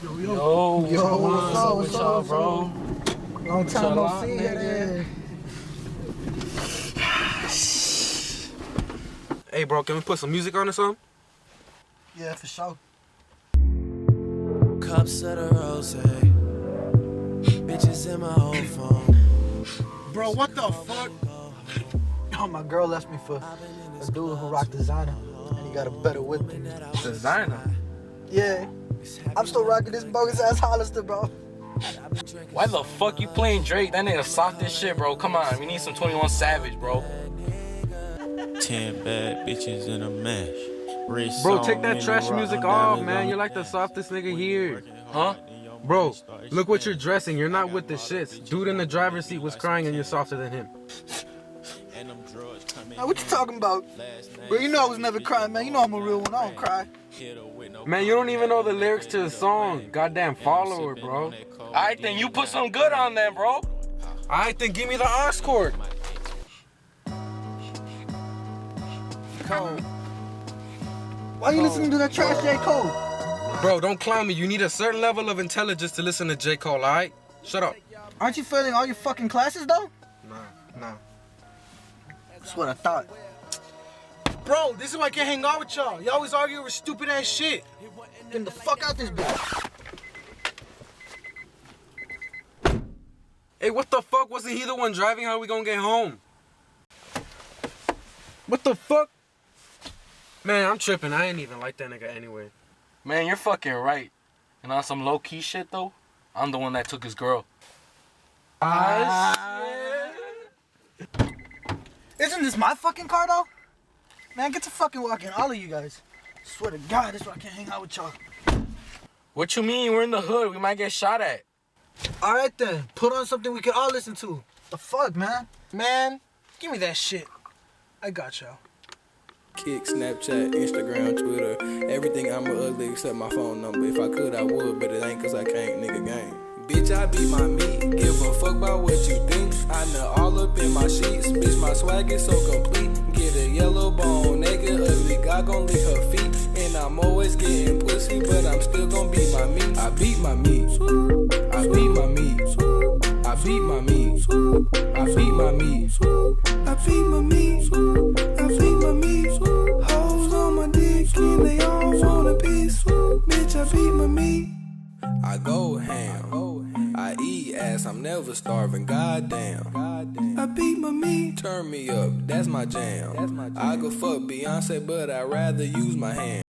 Yo, what's up with y'all, bro? Long time no see, nigga. Hey, bro, can we put some music on or something? Yeah, for sure. Cups of the rose, bitches in my own phone. Bro, what the fuck? Oh, my girl left me for a dude who rocked designer, and he got a better whip than me. Designer? Yeah, I'm still rocking this bogus ass Hollister, bro. Why the fuck you playing Drake? That nigga soft as shit, bro. Come on, we need some 21 Savage, bro. 10 bad bitches in a mash. Bro, take that trash music off, man. You're like the softest nigga here. Huh? Bro, look what you're dressing. You're not with the shits. Dude in the driver's seat was crying and you're softer than him. Now, what you talking about? Bro, you know I was never crying, man. You know I'm a real one. I don't cry. Man, you don't even know the lyrics to the song. Goddamn follower, bro. Alright, then you put some good on them, bro. Alright, then give me the aux cord. Cole. Why you listening to that trash J. Cole? Bro, don't clown me. You need a certain level of intelligence to listen to J. Cole, alright? Shut up. Aren't you failing all your fucking classes, though? Nah. That's what I thought. Bro, this is why I can't hang out with y'all. You always argue over stupid ass shit. Get the fuck out this bitch. Hey, what the fuck? Wasn't he the one driving? How are we gonna get home? What the fuck? Man, I'm tripping. I ain't even like that nigga anyway. Man, you're fucking right. And on some low-key shit, though, I'm the one that took his girl. Isn't this my fucking car, though? Man, get to fucking walking, all of you guys. Swear to God, that's why I can't hang out with y'all. What you mean? We're in the hood. We might get shot at. All right, then. Put on something we can all listen to. The fuck, man? Man, give me that shit. I got y'all. Kick, Snapchat, Instagram, Twitter, everything. I'm ugly except my phone number. If I could, I would, but it ain't cause I can't, nigga gang. Bitch, I be my meat. Give a fuck about what you think. I know all up in my sheets. Bitch, my swag is so complete. Get a yellow bone, nigga, ugly. God gon' lick her feet. And I'm always getting pussy, but I'm still gon' beat my meat. I beat my meat. I beat my meat. I beat my meat. I beat my meat. I beat my meat. I beat my meat. Hoes on my dick and they all want a piece. Bitch, I beat my meat. I go ham. I eat ass, I'm never starving, goddamn. I beat my meat, turn me up, that's my jam. I go fuck Beyonce, but I'd rather use my hand.